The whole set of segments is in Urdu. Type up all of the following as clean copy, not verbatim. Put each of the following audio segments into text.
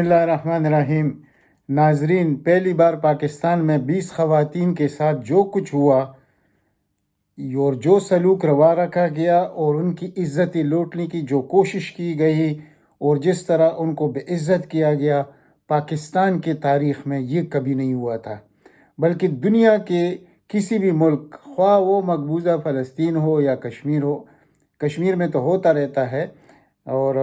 بسم اللہ الرحمن الرحیم۔ ناظرین، پہلی بار پاکستان میں 20 خواتین کے ساتھ جو کچھ ہوا اور جو سلوک روا رکھا گیا اور ان کی عزتیں لوٹنے کی جو کوشش کی گئی اور جس طرح ان کو بے عزت کیا گیا، پاکستان کی تاریخ میں یہ کبھی نہیں ہوا تھا، بلکہ دنیا کے کسی بھی ملک، خواہ وہ مقبوضہ فلسطین ہو یا کشمیر ہو، کشمیر میں تو ہوتا رہتا ہے، اور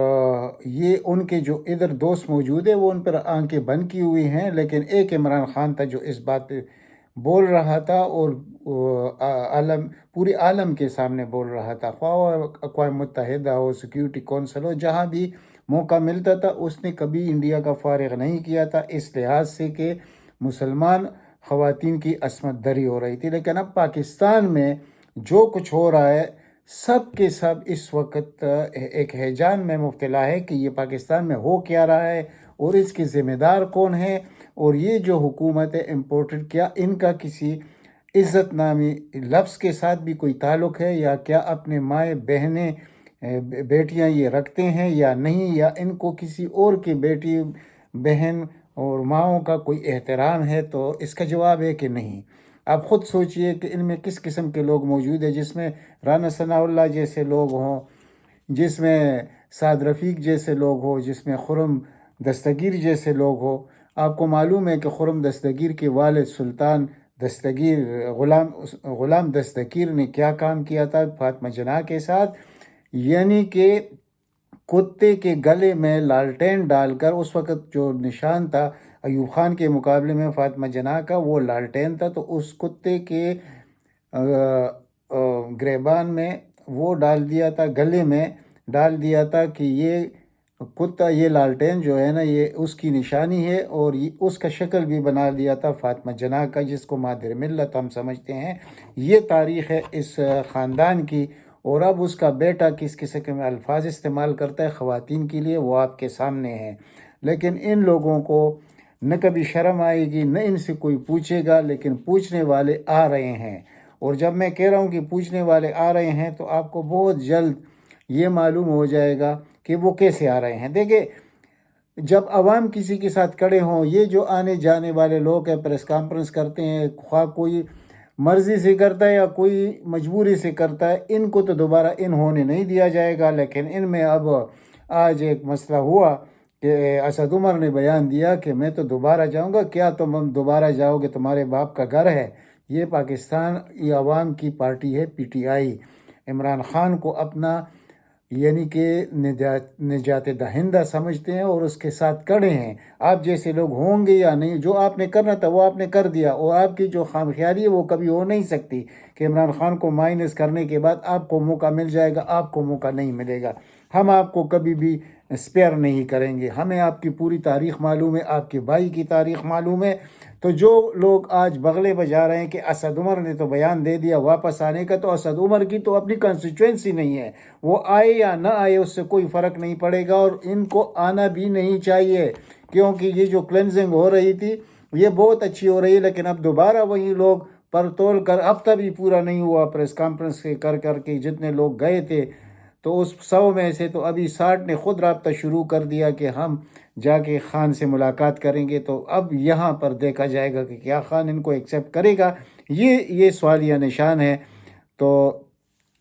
یہ ان کے جو ادھر دوست موجود ہیں وہ ان پر آنکھیں بند کی ہوئی ہیں، لیکن ایک عمران خان تھا جو اس بات پہ بول رہا تھا اور پوری عالم کے سامنے بول رہا تھا، خواہ وہ اقوام متحدہ ہو، سیکیورٹی کونسل ہو، جہاں بھی موقع ملتا تھا اس نے کبھی انڈیا کا فارغ نہیں کیا تھا، اس لحاظ سے کہ مسلمان خواتین کی عصمت دری ہو رہی تھی۔ لیکن اب پاکستان میں جو کچھ ہو رہا ہے، سب کے سب اس وقت ایک ہیجان میں مبتلا ہے کہ یہ پاکستان میں ہو کیا رہا ہے اور اس کے ذمہ دار کون ہیں، اور یہ جو حکومت ہے امپورٹڈ، کیا ان کا کسی عزت نامی لفظ کے ساتھ بھی کوئی تعلق ہے، یا کیا اپنے مائیں بہنیں بیٹیاں یہ رکھتے ہیں یا نہیں، یا ان کو کسی اور کی بیٹی بہن اور ماؤں کا کوئی احترام ہے؟ تو اس کا جواب ہے کہ نہیں۔ آپ خود سوچئے کہ ان میں کس قسم کے لوگ موجود ہیں، جس میں رانا ثناء اللہ جیسے لوگ ہوں، جس میں سعد رفیق جیسے لوگ ہوں، جس میں خرم دستگیر جیسے لوگ ہوں۔ آپ کو معلوم ہے کہ خرم دستگیر کے والد سلطان دستگیر، غلام دستگیر نے کیا کام کیا تھا فاطمہ جناح کے ساتھ، یعنی کہ کتے کے گلے میں لالٹین ڈال کر، اس وقت جو نشان تھا ایوب خان کے مقابلے میں فاطمہ جناح کا وہ لالٹین تھا، تو اس کتے کے گریبان میں وہ ڈال دیا تھا، گلے میں ڈال دیا تھا کہ یہ کتا، یہ لالٹین جو ہے نا، یہ اس کی نشانی ہے، اور اس کا شکل بھی بنا دیا تھا فاطمہ جناح کا، جس کو مادر ملت ہم سمجھتے ہیں۔ یہ تاریخ ہے اس خاندان کی، اور اب اس کا بیٹا کس قسم کے الفاظ استعمال کرتا ہے خواتین کے لیے وہ آپ کے سامنے ہے۔ لیکن ان لوگوں کو نہ کبھی شرم آئے گی، نہ ان سے کوئی پوچھے گا، لیکن پوچھنے والے آ رہے ہیں، اور جب میں کہہ رہا ہوں کہ پوچھنے والے آ رہے ہیں تو آپ کو بہت جلد یہ معلوم ہو جائے گا کہ وہ کیسے آ رہے ہیں۔ دیکھیں، جب عوام کسی کے ساتھ کھڑے ہوں، یہ جو آنے جانے والے لوگ ہیں، پریس کانفرنس کرتے ہیں، خواہ کوئی مرضی سے کرتا ہے یا کوئی مجبوری سے کرتا ہے، ان کو تو دوبارہ ان ہونے نہیں دیا جائے گا۔ لیکن ان میں اب آج ایک مسئلہ ہوا کہ اسد عمر نے بیان دیا کہ میں تو دوبارہ جاؤں گا۔ کیا تم دوبارہ جاؤ گے؟ تمہارے باپ کا گھر ہے یہ پاکستان، یہ عوام کی پارٹی ہے P T I. Imran Khan کو اپنا یعنی کہ نجات دہندہ سمجھتے ہیں اور اس کے ساتھ کھڑے ہیں۔ آپ جیسے لوگ ہوں گے یا نہیں، جو آپ نے کرنا تھا وہ آپ نے کر دیا، اور آپ کی جو خام خیالی ہے وہ کبھی ہو نہیں سکتی کہ عمران خان کو مائنس کرنے کے بعد آپ کو موقع مل جائے گا۔ آپ کو موقع نہیں ملے گا، ہم آپ کو کبھی بھی اسپیئر نہیں کریں گے۔ ہمیں آپ کی پوری تاریخ معلوم ہے، آپ کے بھائی کی تاریخ معلوم ہے۔ تو جو لوگ آج بغلے بجا رہے ہیں کہ اسد عمر نے تو بیان دے دیا واپس آنے کا، تو اسد عمر کی تو اپنی کانسٹیچوئنسی نہیں ہے، وہ آئے یا نہ آئے اس سے کوئی فرق نہیں پڑے گا، اور ان کو آنا بھی نہیں چاہیے، کیونکہ یہ جو کلینزنگ ہو رہی تھی یہ بہت اچھی ہو رہی ہے۔ لیکن اب دوبارہ وہی لوگ پر تول کر، ہفتہ بھی پورا نہیں ہوا پریس کانفرنس کر کے جتنے لوگ گئے تھے، تو اس 100 میں سے تو ابھی 60 نے خود رابطہ شروع کر دیا کہ ہم جا کے خان سے ملاقات کریں گے۔ تو اب یہاں پر دیکھا جائے گا کہ کیا خان ان کو ایکسیپٹ کرے گا، یہ سوالیہ نشان ہے۔ تو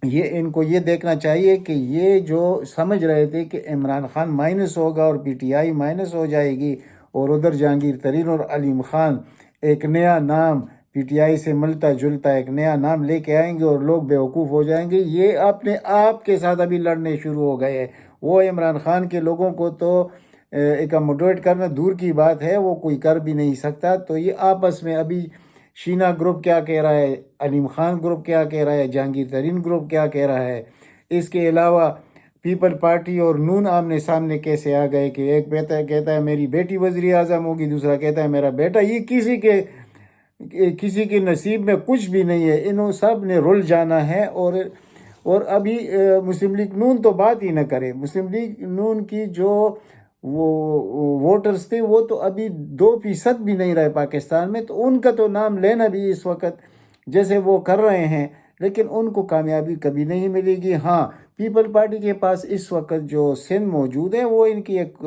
یہ ان کو یہ دیکھنا چاہیے کہ یہ جو سمجھ رہے تھے کہ عمران خان مائنس ہوگا اور پی ٹی آئی مائنس ہو جائے گی، اور ادھر جہانگیر ترین اور علیم خان ایک نیا نام پی ٹی آئی سے ملتا جلتا ایک نیا نام لے کے آئیں گے اور لوگ بیوقوف ہو جائیں گے، یہ اپنے آپ کے ساتھ ابھی لڑنے شروع ہو گئے ہیں۔ وہ عمران خان کے لوگوں کو تو اکاموڈیٹ کرنا دور کی بات ہے، وہ کوئی کر بھی نہیں سکتا۔ تو یہ آپس میں ابھی شینا گروپ کیا کہہ رہا ہے، علیم خان گروپ کیا کہہ رہا ہے، جہانگیر ترین گروپ کیا کہہ رہا ہے، اس کے علاوہ پیپل پارٹی اور نون آمنے سامنے کیسے آ گئے کہ ایک کہتا ہے میری بیٹی وزیر اعظم ہوگی، دوسرا کہتا ہے میرا بیٹا۔ یہ کسی کے نصیب میں کچھ بھی نہیں ہے، انہوں سب نے رل جانا ہے۔ اور ابھی مسلم لیگ نون تو بات ہی نہ کرے، مسلم لیگ نون کی جو وہ ووٹرز تھے وہ تو ابھی 2% بھی نہیں رہے پاکستان میں، تو ان کا تو نام لینا بھی اس وقت جیسے وہ کر رہے ہیں، لیکن ان کو کامیابی کبھی نہیں ملے گی۔ ہاں، پیپل پارٹی کے پاس اس وقت جو سندھ موجود ہے وہ ان کی ایک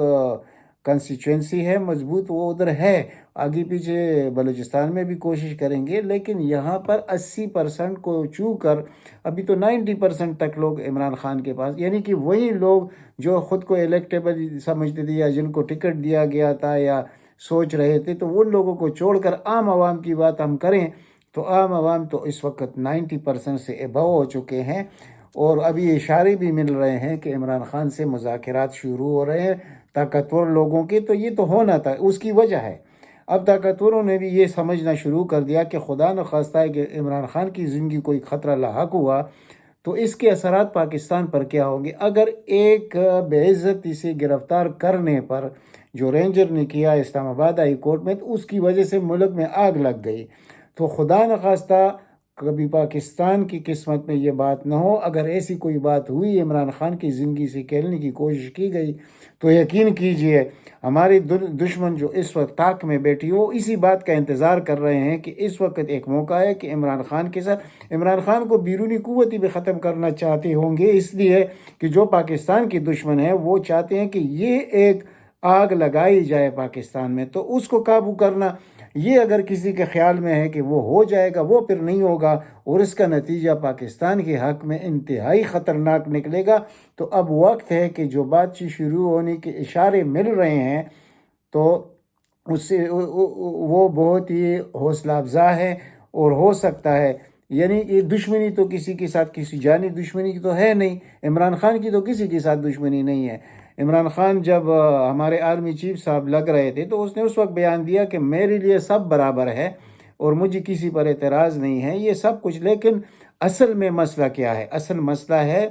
کنسٹیچوئنسی ہے مضبوط، وہ ادھر ہے، آگے پیچھے بلوچستان میں بھی کوشش کریں گے، لیکن یہاں پر 80% کو چھو کر ابھی تو 90% تک لوگ عمران خان کے پاس، یعنی کہ وہی لوگ جو خود کو الیکٹیبل سمجھتے تھے یا جن کو ٹکٹ دیا گیا تھا یا سوچ رہے تھے، تو ان لوگوں کو چھوڑ کر عام عوام کی بات ہم کریں تو عام عوام تو اس وقت 90% سے ابو ہو چکے ہیں، اور ابھی اشارے بھی مل رہے ہیں کہ عمران خان سے مذاکرات شروع ہو رہے ہیں طاقتور لوگوں کے، تو یہ تو ہونا تھا، اس کی وجہ ہے۔ اب طاقتوروں نے بھی یہ سمجھنا شروع کر دیا کہ خدا نخواستہ ہے کہ عمران خان کی زندگی کوئی خطرہ لاحق ہوا تو اس کے اثرات پاکستان پر کیا ہوں گے۔ اگر ایک بے عزتی سے گرفتار کرنے پر جو رینجر نے کیا اسلام آباد ہائی کورٹ میں، تو اس کی وجہ سے ملک میں آگ لگ گئی، تو خدا نخواستہ کبھی پاکستان کی قسمت میں یہ بات نہ ہو۔ اگر ایسی کوئی بات ہوئی، عمران خان کی زندگی سے کھیلنے کی کوشش کی گئی، تو یقین کیجئے ہمارے دشمن جو اس وقت طاق میں بیٹھی وہ اسی بات کا انتظار کر رہے ہیں کہ اس وقت ایک موقع ہے کہ عمران خان کے ساتھ، عمران خان کو بیرونی قوتی بھی ختم کرنا چاہتے ہوں گے، اس لیے کہ جو پاکستان کے دشمن ہیں وہ چاہتے ہیں کہ یہ ایک آگ لگائی جائے پاکستان میں، تو اس کو قابو کرنا، یہ اگر کسی کے خیال میں ہے کہ وہ ہو جائے گا، وہ پھر نہیں ہوگا، اور اس کا نتیجہ پاکستان کے حق میں انتہائی خطرناک نکلے گا۔ تو اب وقت ہے کہ جو بات چیت شروع ہونے کے اشارے مل رہے ہیں، تو اس سے وہ بہت ہی حوصلہ افزا ہے اور ہو سکتا ہے، یعنی یہ دشمنی تو کسی کے ساتھ، کسی جانی دشمنی کی تو ہے نہیں، عمران خان کی تو کسی کے ساتھ دشمنی نہیں ہے۔ عمران خان جب ہمارے آرمی چیف صاحب لگ رہے تھے تو اس نے اس وقت بیان دیا کہ میرے لیے سب برابر ہے اور مجھے کسی پر اعتراض نہیں ہے، یہ سب کچھ، لیکن اصل میں مسئلہ کیا ہے؟ اصل مسئلہ ہے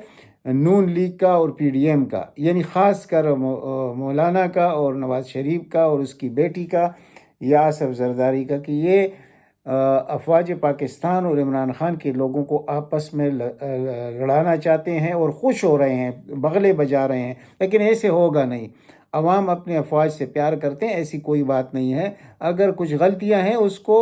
نون لیگ کا اور پی ڈی ایم کا، یعنی خاص کر مولانا کا اور نواز شریف کا اور اس کی بیٹی کا یا آصف زرداری کا، کہ یہ افواج پاکستان اور عمران خان کے لوگوں کو آپس میں لڑانا چاہتے ہیں اور خوش ہو رہے ہیں، بغلے بجا رہے ہیں، لیکن ایسے ہوگا نہیں۔ عوام اپنے افواج سے پیار کرتے ہیں، ایسی کوئی بات نہیں ہے۔ اگر کچھ غلطیاں ہیں اس کو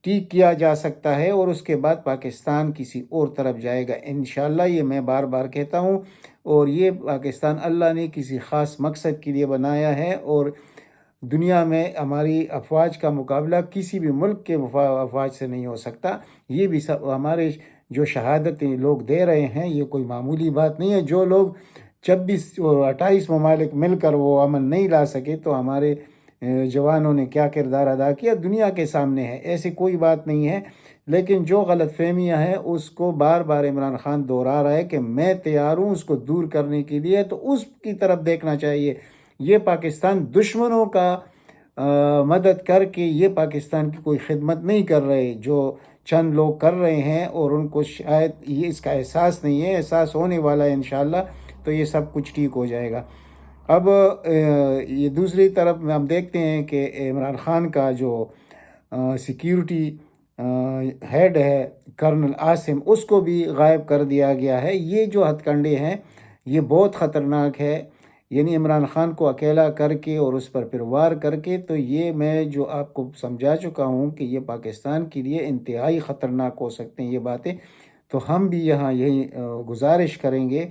ٹھیک کیا جا سکتا ہے اور اس کے بعد پاکستان کسی اور طرف جائے گا انشاءاللہ، یہ میں بار بار کہتا ہوں، اور یہ پاکستان اللہ نے کسی خاص مقصد کے لیے بنایا ہے، اور دنیا میں ہماری افواج کا مقابلہ کسی بھی ملک کے افواج سے نہیں ہو سکتا۔ یہ بھی سب ہمارے جو شہادتیں لوگ دے رہے ہیں، یہ کوئی معمولی بات نہیں ہے۔ جو لوگ 26 اور 28 ممالک مل کر وہ امن نہیں لا سکے، تو ہمارے جوانوں نے کیا کردار ادا کیا دنیا کے سامنے ہے، ایسی کوئی بات نہیں ہے۔ لیکن جو غلط فہمیاں ہیں اس کو بار بار عمران خان دہرا رہا ہے کہ میں تیار ہوں اس کو دور کرنے کے لیے، تو اس کی طرف دیکھنا چاہیے۔ یہ پاکستان دشمنوں کا مدد کر کے یہ پاکستان کی کوئی خدمت نہیں کر رہے، جو چند لوگ کر رہے ہیں، اور ان کو شاید یہ اس کا احساس نہیں ہے، احساس ہونے والا ہے انشاءاللہ، تو یہ سب کچھ ٹھیک ہو جائے گا۔ اب یہ دوسری طرف ہم دیکھتے ہیں کہ عمران خان کا جو سیکیورٹی ہیڈ ہے کرنل عاصم، اس کو بھی غائب کر دیا گیا ہے۔ یہ جو ہتھ کنڈے ہیں یہ بہت خطرناک ہے، یعنی عمران خان کو اکیلا کر کے اور اس پر پھر وار کر کے، تو یہ میں جو آپ کو سمجھا چکا ہوں کہ یہ پاکستان کے لیے انتہائی خطرناک ہو سکتے ہیں یہ باتیں۔ تو ہم بھی یہاں یہی گزارش کریں گے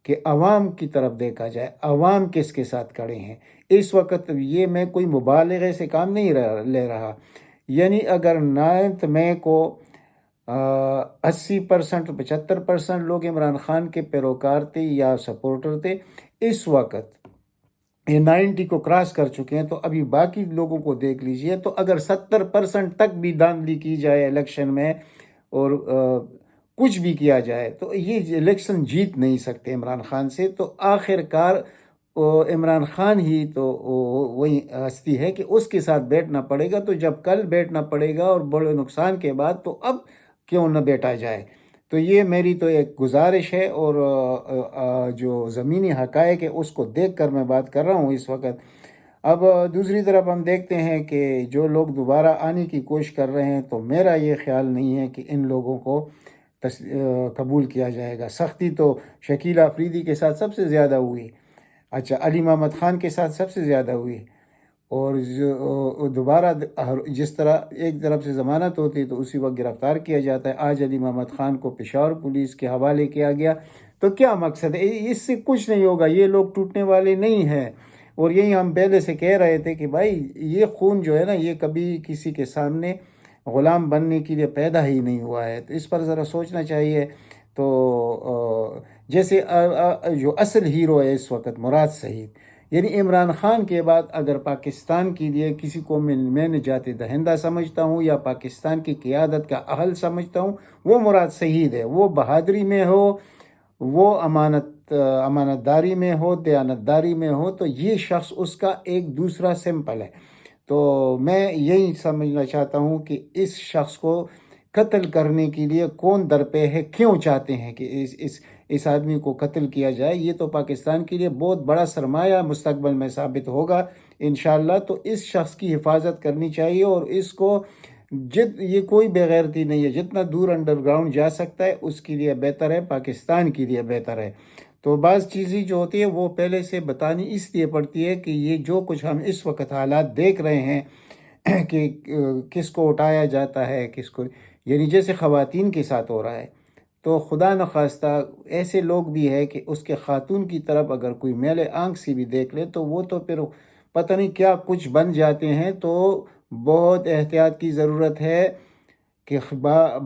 کہ عوام کی طرف دیکھا جائے، عوام کس کے ساتھ کھڑے ہیں اس وقت۔ یہ میں کوئی مبالغے سے کام نہیں لے رہا، یعنی اگر 9 مئی کو 80% 75% لوگ عمران خان کے پیروکار تھے یا سپورٹر تھے، اس وقت یہ 90 کو کراس کر چکے ہیں، تو ابھی باقی لوگوں کو دیکھ لیجئے۔ تو اگر 70% تک بھی دھاندلی کی جائے الیکشن میں اور کچھ بھی کیا جائے، تو یہ الیکشن جیت نہیں سکتے عمران خان سے۔ تو آخر کار عمران خان ہی تو وہی ہستی ہے کہ اس کے ساتھ بیٹھنا پڑے گا۔ تو جب کل بیٹھنا پڑے گا اور بڑے نقصان کے بعد، تو اب کیوں نہ بیٹھا جائے۔ تو یہ میری تو ایک گزارش ہے، اور جو زمینی حقائق ہے اس کو دیکھ کر میں بات کر رہا ہوں اس وقت۔ اب دوسری طرف ہم دیکھتے ہیں کہ جو لوگ دوبارہ آنے کی کوشش کر رہے ہیں، تو میرا یہ خیال نہیں ہے کہ ان لوگوں کو قبول کیا جائے گا۔ سختی تو شکیل آفریدی کے ساتھ سب سے زیادہ ہوئی، اچھا علی محمد خان کے ساتھ سب سے زیادہ ہوئی، اور دوبارہ جس طرح ایک طرف سے ضمانت ہوتی تو اسی وقت گرفتار کیا جاتا ہے، آج علی محمد خان کو پشاور پولیس کے حوالے کیا گیا۔ تو کیا مقصد ہے؟ اس سے کچھ نہیں ہوگا، یہ لوگ ٹوٹنے والے نہیں ہیں، اور یہی ہم پہلے سے کہہ رہے تھے کہ بھائی یہ خون جو ہے نا یہ کبھی کسی کے سامنے غلام بننے کے لیے پیدا ہی نہیں ہوا ہے، تو اس پر ذرا سوچنا چاہیے۔ تو جیسے جو اصل ہیرو ہے اس وقت مراد شہید، یعنی عمران خان کے بعد اگر پاکستان کے لیے کسی کو میں نجات دہندہ سمجھتا ہوں یا پاکستان کی قیادت کا اہل سمجھتا ہوں، وہ مراد شہید ہے۔ وہ بہادری میں ہو، وہ امانت داری میں ہو، دیانت داری میں ہو، تو یہ شخص اس کا ایک دوسرا سمپل ہے۔ تو میں یہی سمجھنا چاہتا ہوں کہ اس شخص کو قتل کرنے کے لیے کون درپے ہے، کیوں چاہتے ہیں کہ اس آدمی کو قتل کیا جائے؟ یہ تو پاکستان کے لیے بہت بڑا سرمایہ مستقبل میں ثابت ہوگا انشاءاللہ۔ تو اس شخص کی حفاظت کرنی چاہیے، اور اس کو یہ کوئی بے غیرتی نہیں ہے، جتنا دور انڈر گراؤنڈ جا سکتا ہے اس کے لیے بہتر ہے، پاکستان کے لیے بہتر ہے۔ تو بعض چیزیں جو ہوتی ہے وہ پہلے سے بتانی اس لیے پڑتی ہے کہ یہ جو کچھ ہم اس وقت حالات دیکھ رہے ہیں کہ کس کو اٹھایا جاتا ہے، کس کو، یعنی جیسے خواتین کے ساتھ ہو رہا ہے، تو خدا نخواستہ ایسے لوگ بھی ہے کہ اس کے خاتون کی طرف اگر کوئی میلے آنکھ سے بھی دیکھ لے تو وہ تو پھر پتہ نہیں کیا کچھ بن جاتے ہیں۔ تو بہت احتیاط کی ضرورت ہے کہ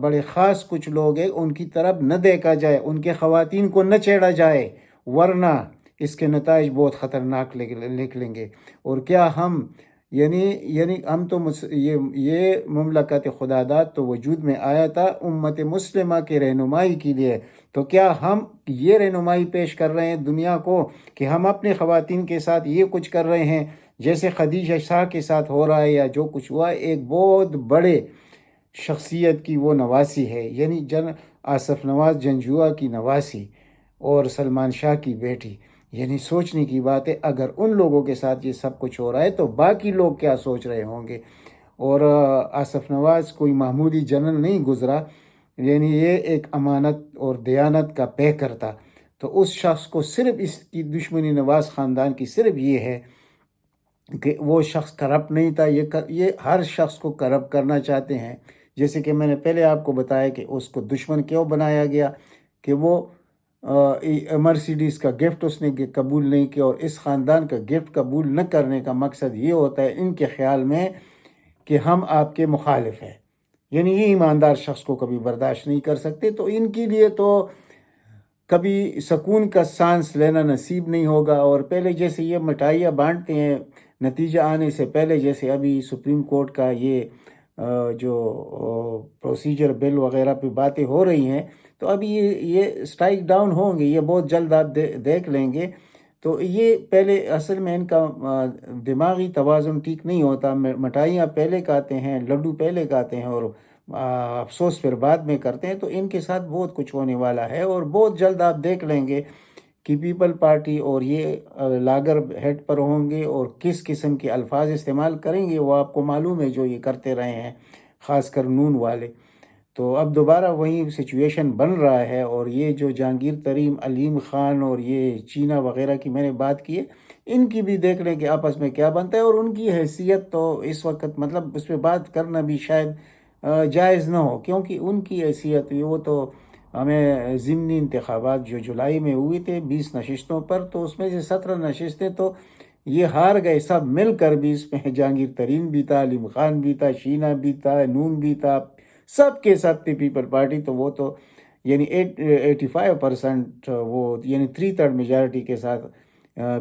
بڑے خاص کچھ لوگ ہیں ان کی طرف نہ دیکھا جائے، ان کے خواتین کو نہ چھیڑا جائے، ورنہ اس کے نتائج بہت خطرناک نکلیں گے۔ اور کیا ہم یعنی ہم تو یہ مملکت خدا داد تو وجود میں آیا تھا امت مسلمہ کے رہنمائی کے لیے، تو کیا ہم یہ رہنمائی پیش کر رہے ہیں دنیا کو کہ ہم اپنے خواتین کے ساتھ یہ کچھ کر رہے ہیں جیسے خدیجہ شاہ کے ساتھ ہو رہا ہے یا جو کچھ ہوا ہے؟ ایک بہت بڑے شخصیت کی وہ نواسی ہے، یعنی آصف نواز جنجوعہ کی نواسی اور سلمان شاہ کی بیٹی، یعنی سوچنے کی بات ہے اگر ان لوگوں کے ساتھ یہ سب کچھ ہو رہا ہے تو باقی لوگ کیا سوچ رہے ہوں گے۔ اور آصف نواز کوئی معمولی جنرل نہیں گزرا، یعنی یہ ایک امانت اور دیانت کا پیکر تھا۔ تو اس شخص کو صرف اس کی دشمنی نواز خاندان کی صرف یہ ہے کہ وہ شخص کرپٹ نہیں تھا۔ یہ ہر شخص کو کرپٹ کرنا چاہتے ہیں، جیسے کہ میں نے پہلے آپ کو بتایا کہ اس کو دشمن کیوں بنایا گیا، کہ وہ مرسیڈیز کا گفٹ اس نے قبول نہیں کیا، اور اس خاندان کا گفٹ قبول نہ کرنے کا مقصد یہ ہوتا ہے ان کے خیال میں کہ ہم آپ کے مخالف ہیں، یعنی یہ ایماندار شخص کو کبھی برداشت نہیں کر سکتے۔ تو ان کے لیے تو کبھی سکون کا سانس لینا نصیب نہیں ہوگا۔ اور پہلے جیسے یہ مٹھائیاں بانٹتے ہیں نتیجہ آنے سے پہلے، جیسے ابھی سپریم کورٹ کا یہ جو پروسیجر بل وغیرہ پہ باتیں ہو رہی ہیں، تو ابھی یہ سٹرائک ڈاؤن ہوں گے، یہ بہت جلد آپ دیکھ لیں گے۔ تو یہ پہلے اصل میں ان کا دماغی توازن ٹھیک نہیں ہوتا، مٹھائیاں پہلے کھاتے ہیں، لڈو پہلے کھاتے ہیں، اور افسوس پھر بعد میں کرتے ہیں۔ تو ان کے ساتھ بہت کچھ ہونے والا ہے، اور بہت جلد آپ دیکھ لیں گے کہ پیپل پارٹی اور یہ لاگر ہیڈ پر ہوں گے، اور کس قسم کے الفاظ استعمال کریں گے وہ آپ کو معلوم ہے، جو یہ کرتے رہے ہیں خاص کر نون والے۔ تو اب دوبارہ وہی سچویشن بن رہا ہے، اور یہ جو جہانگیر ترین، علیم خان اور یہ چینا وغیرہ کی میں نے بات کی ہے، ان کی بھی دیکھ لیں کہ آپس میں کیا بنتا ہے۔ اور ان کی حیثیت تو اس وقت مطلب اس پہ بات کرنا بھی شاید جائز نہ ہو، کیونکہ ان کی حیثیت وہ تو ہمیں ضمنی انتخابات جو جولائی میں ہوئے تھے 20 نشستوں پر، تو اس میں سے 17 نشستیں تو یہ ہار گئے سب مل کر بھی۔ اس میں جہانگیر ترین بھی تھا، علیم خان بھی تھا، شینا بھی تھا، نون بھی تھا، سب کے ساتھ تھی پیپل پارٹی۔ تو وہ تو یعنی 85% وہ یعنی 3/3 میجارٹی کے ساتھ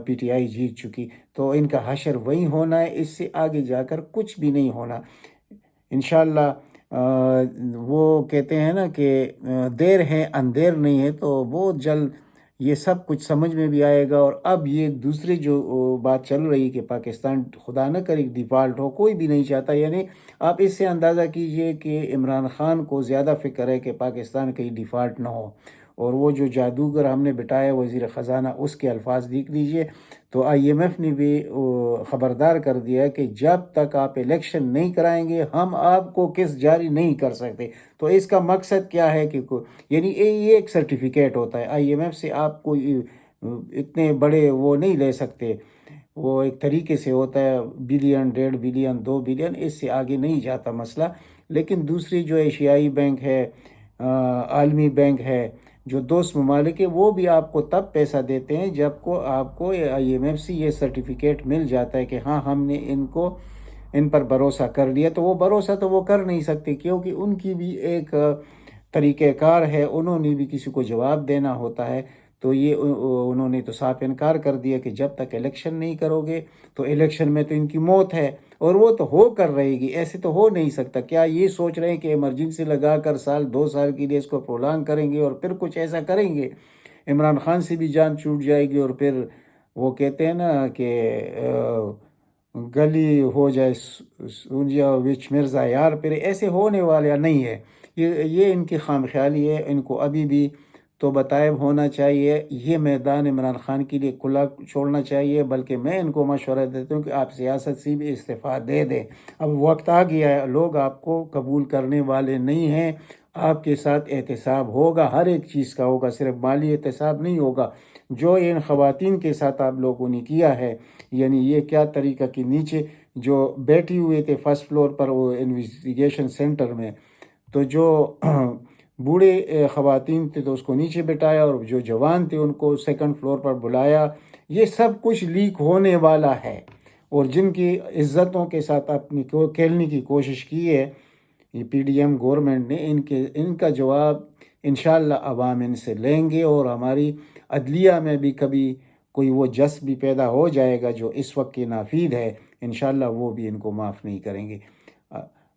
پی ٹی آئی جیت چکی۔ تو ان کا حشر وہی ہونا ہے، اس سے آگے جا کر کچھ بھی نہیں ہونا انشاءاللہ۔ وہ کہتے ہیں نا کہ دیر ہے اندھیر نہیں ہے، تو بہت جلد یہ سب کچھ سمجھ میں بھی آئے گا۔ اور اب یہ دوسری جو بات چل رہی کہ پاکستان خدا نہ کرے ڈیفالٹ ہو، کوئی بھی نہیں چاہتا، یعنی آپ اس سے اندازہ کیجئے کہ عمران خان کو زیادہ فکر ہے کہ پاکستان کہیں ڈیفالٹ نہ ہو۔ اور وہ جو جادوگر ہم نے بٹایا وزیر خزانہ، اس کے الفاظ دیکھ لیجئے۔ تو آئی ایم ایف نے بھی خبردار کر دیا کہ جب تک آپ الیکشن نہیں کرائیں گے ہم آپ کو قسط جاری نہیں کر سکتے۔ تو اس کا مقصد کیا ہے کہ یعنی یہ ایک سرٹیفکیٹ ہوتا ہے، آئی ایم ایف سے آپ کو اتنے بڑے وہ نہیں لے سکتے، وہ ایک طریقے سے ہوتا ہے، بلین، 1.5 بلین، 2 بلین، اس سے آگے نہیں جاتا مسئلہ۔ لیکن دوسری جو ایشیائی بینک ہے، عالمی بینک ہے، جو دوست ممالک ہے وہ بھی آپ کو تب پیسہ دیتے ہیں جب کو آپ کو IMF سے یہ سرٹیفکیٹ مل جاتا ہے کہ ہاں ہم نے ان پر بھروسہ کر لیا. تو وہ بھروسہ تو وہ کر نہیں سکتے کیونکہ ان کی بھی ایک طریقہ کار ہے، انہوں نے بھی کسی کو جواب دینا ہوتا ہے. تو یہ انہوں نے تو صاف انکار کر دیا کہ جب تک الیکشن نہیں کرو گے تو الیکشن میں تو ان کی موت ہے، اور وہ تو ہو کر رہے گی، ایسے تو ہو نہیں سکتا. کیا یہ سوچ رہے ہیں کہ ایمرجنسی لگا کر 2 سال کے لیے اس کو پرولانگ کریں گے اور پھر کچھ ایسا کریں گے؟ عمران خان سے بھی جان چھوٹ جائے گی، اور پھر وہ کہتے ہیں نا کہ گلی ہو جائے سونجیا وچ مرزا یار، پھر ایسے ہونے والا نہیں ہے. یہ ان کی خام خیالی ہے. ان کو ابھی بھی تو بطائب ہونا چاہیے، یہ میدان عمران خان کے لیے کھلا چھوڑنا چاہیے. بلکہ میں ان کو مشورہ دیتا ہوں کہ آپ سیاست سے بھی استعفیٰ دے دیں. اب وقت آ گیا ہے، لوگ آپ کو قبول کرنے والے نہیں ہیں. آپ کے ساتھ احتساب ہوگا، ہر ایک چیز کا ہوگا، صرف مالی احتساب نہیں ہوگا. جو ان خواتین کے ساتھ آپ لوگوں نے کیا ہے، یعنی یہ کیا طریقہ کہ نیچے جو بیٹھی ہوئے تھے فرسٹ فلور پر وہ انویسٹیگیشن سینٹر میں، تو جو بوڑھے خواتین تھے تو اس کو نیچے بٹھایا، اور جو جوان تھے ان کو سیکنڈ فلور پر بلایا. یہ سب کچھ لیک ہونے والا ہے، اور جن کی عزتوں کے ساتھ اپنی کھیلنے کی کوشش کی ہے یہ PDM گورنمنٹ نے، ان کا جواب انشاءاللہ عوام ان سے لیں گے. اور ہماری عدلیہ میں بھی کبھی کوئی وہ جس بھی پیدا ہو جائے گا جو اس وقت کی نافید ہے، انشاءاللہ وہ بھی ان کو معاف نہیں کریں گے.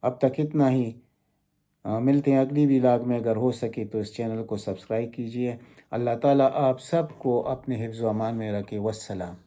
اب تک اتنا ہی. ملتے ہیں اگلی ولاگ میں. اگر ہو سکے تو اس چینل کو سبسکرائب کیجیے. اللہ تعالیٰ آپ سب کو اپنے حفظ و امان میں رکھے. والسلام.